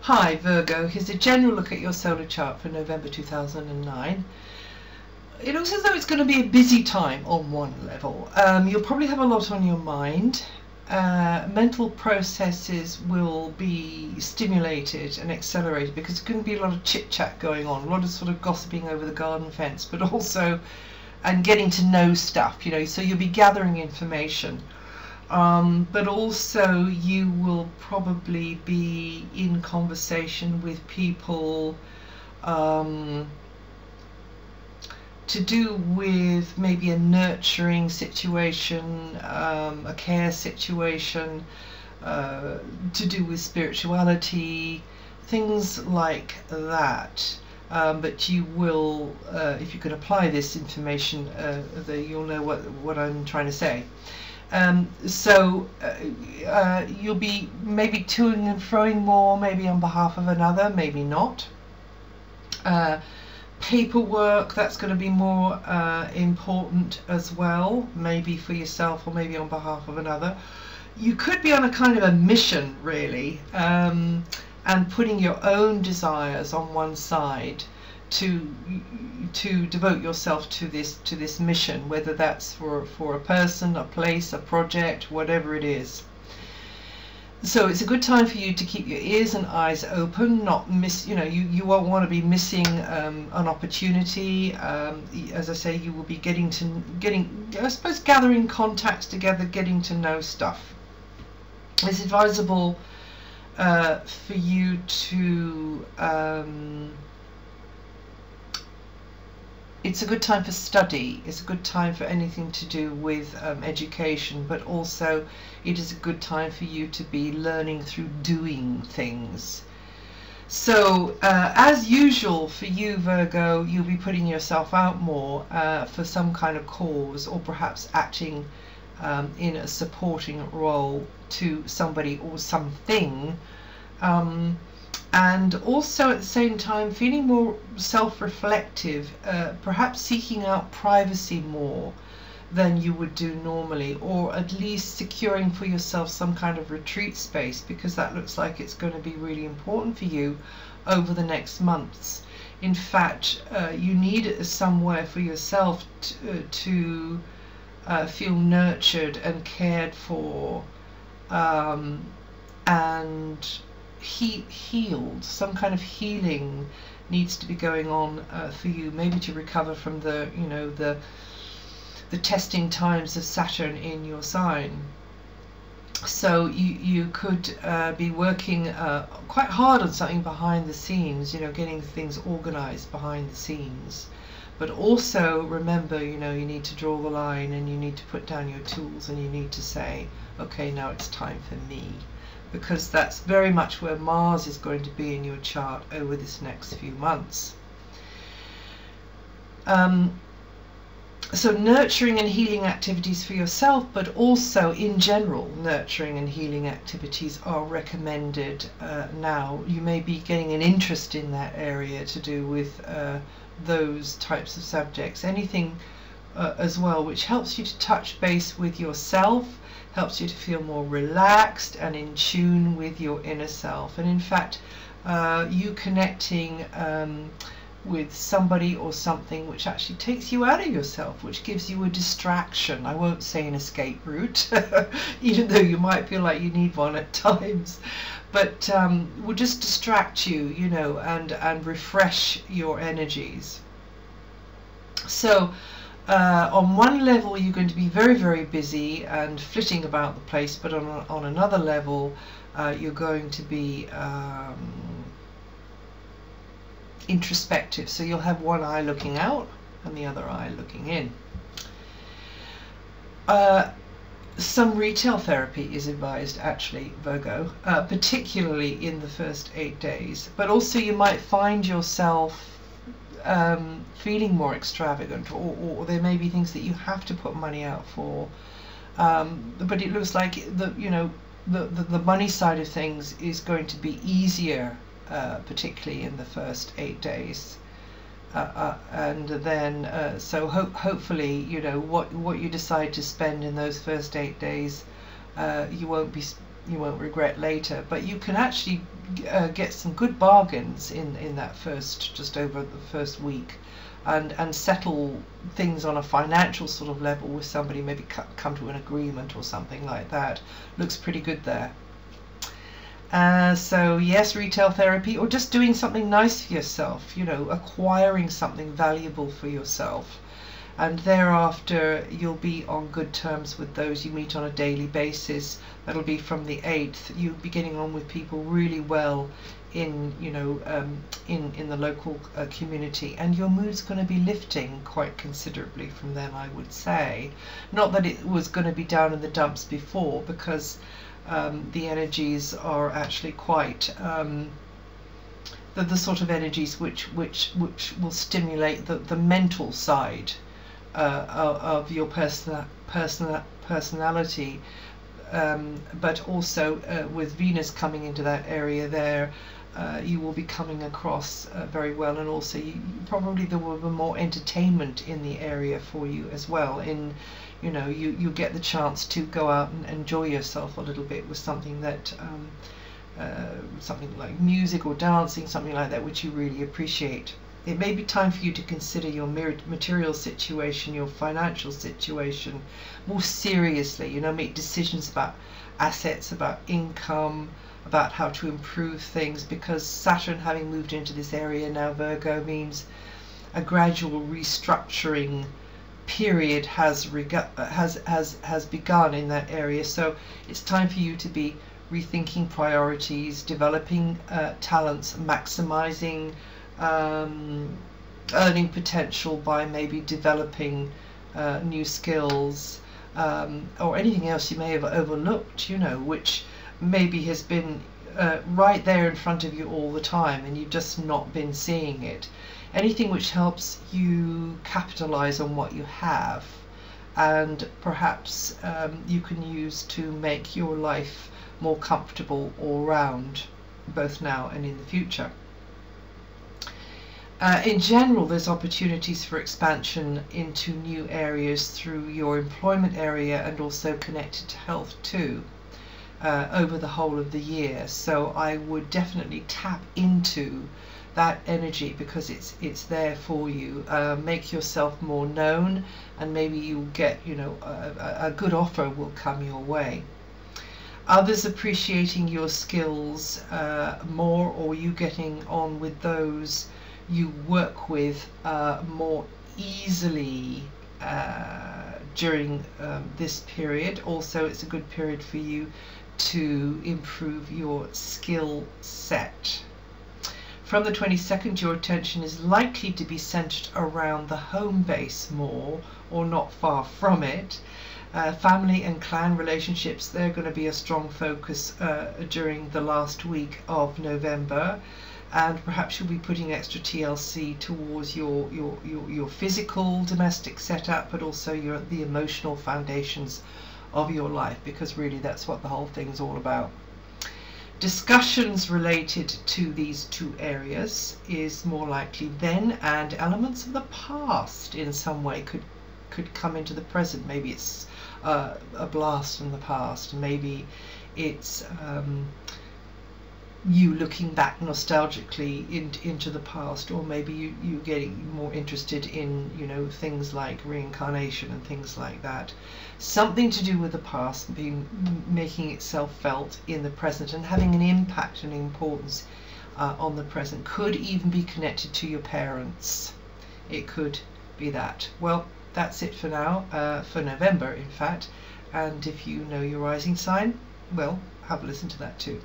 Hi Virgo, here's a general look at your solar chart for November 2009. It looks as though it's going to be a busy time on one level. You'll probably have a lot on your mind. Mental processes will be stimulated and accelerated because there's going to be a lot of chit chat going on, a lot of sort of gossiping over the garden fence, but also and getting to know stuff, so you'll be gathering information. But also you will probably be in conversation with people to do with maybe a nurturing situation, a care situation, to do with spirituality, things like that. But you will, if you can apply this information, you'll know what I'm trying to say. So you'll be maybe toing and froing more, maybe on behalf of another, maybe not. Paperwork, that's going to be more important as well, maybe for yourself or maybe on behalf of another. You could be on a kind of a mission, really, and putting your own desires on one side to devote yourself to this mission, whether that's for a person, a place, a project, whatever it is. So it's a good time for you to keep your ears and eyes open, not miss, you won't want to be missing an opportunity. As I say, you will be getting, I suppose, gathering contacts together, getting to know stuff. It's advisable for you to it's a good time for study, it's a good time for anything to do with education, but also it is a good time for you to be learning through doing things. So as usual for you, Virgo, you'll be putting yourself out more for some kind of cause, or perhaps acting in a supporting role to somebody or something. And also at the same time feeling more self-reflective, perhaps seeking out privacy more than you would do normally, or at least securing for yourself some kind of retreat space, because that looks like it's going to be really important for you over the next months. In fact, you need somewhere for yourself to feel nurtured and cared for, and healed. Some kind of healing needs to be going on for you, maybe to recover from the testing times of Saturn in your sign. So you could be working quite hard on something behind the scenes, getting things organized behind the scenes. But also remember, you need to draw the line, and you need to put down your tools, and you need to say, okay, now it's time for me. Because that's very much where Mars is going to be in your chart over this next few months. So nurturing and healing activities for yourself, but also in general, nurturing and healing activities are recommended now. You may be getting an interest in that area to do with those types of subjects. Anything as well which helps you to touch base with yourself, helps you to feel more relaxed and in tune with your inner self. And in fact, you connecting with somebody or something which actually takes you out of yourself, which gives you a distraction. I won't say an escape route, even though you might feel like you need one at times, but will just distract you, and refresh your energies. So on one level you're going to be very, very busy and flitting about the place, but on another level you're going to be introspective. So you'll have one eye looking out and the other eye looking in. Some retail therapy is advised, actually, Virgo, particularly in the first 8 days, but also you might find yourself feeling more extravagant, or there may be things that you have to put money out for, but it looks like the money side of things is going to be easier, particularly in the first 8 days, and then so hopefully what you decide to spend in those first 8 days, you won't be you won't regret later. But you can actually get some good bargains in that just over the first week, and settle things on a financial sort of level with somebody, maybe come to an agreement or something like that. Looks pretty good there. So yes, retail therapy, or just doing something nice for yourself, you know, acquiring something valuable for yourself. And thereafter you'll be on good terms with those you meet on a daily basis. That'll be from the 8th. You'll be getting on with people really well in, you know, in the local community, and your mood's going to be lifting quite considerably from them, I would say. Not that it was going to be down in the dumps before, because the energies are actually quite the sort of energies which will stimulate the mental side of your personality, but also with Venus coming into that area there, you will be coming across very well, and also probably there will be more entertainment in the area for you as well. In, you know, you get the chance to go out and enjoy yourself a little bit with something that something like music or dancing, something like that, which you really appreciate. It may be time for you to consider your material situation, your financial situation more seriously. You know, make decisions about assets, about income, about how to improve things, because Saturn, having moved into this area now, Virgo, means a gradual restructuring period has begun in that area. So it's time for you to be rethinking priorities, developing talents, maximizing earning potential by maybe developing new skills, or anything else you may have overlooked, you know, which maybe has been right there in front of you all the time and you've just not been seeing it. Anything which helps you capitalize on what you have, and perhaps you can use to make your life more comfortable all round, both now and in the future. In general, there's opportunities for expansion into new areas through your employment area, and also connected to health too, over the whole of the year. So I would definitely tap into that energy, because it's there for you. Make yourself more known, and maybe you'll get, you know, a good offer will come your way. Others appreciating your skills more, or you getting on with those you work with more easily during this period. Also, it's a good period for you to improve your skill set. From the 22nd, your attention is likely to be centered around the home base more, or not far from it. Family and clan relationships, they're going to be a strong focus during the last week of November. And perhaps you'll be putting extra TLC towards your physical domestic setup, but also the emotional foundations of your life, because really that's what the whole thing's all about. Discussions related to these two areas is more likely then, and elements of the past in some way could come into the present. Maybe it's a blast from the past, maybe it's you looking back nostalgically into the past, or maybe you getting more interested in, you know, things like reincarnation and things like that. Something to do with the past making itself felt in the present and having an impact and importance on the present. Could even be connected to your parents. It could be that. Well, that's it for now, for November in fact. And if you know your rising sign, well, have a listen to that too.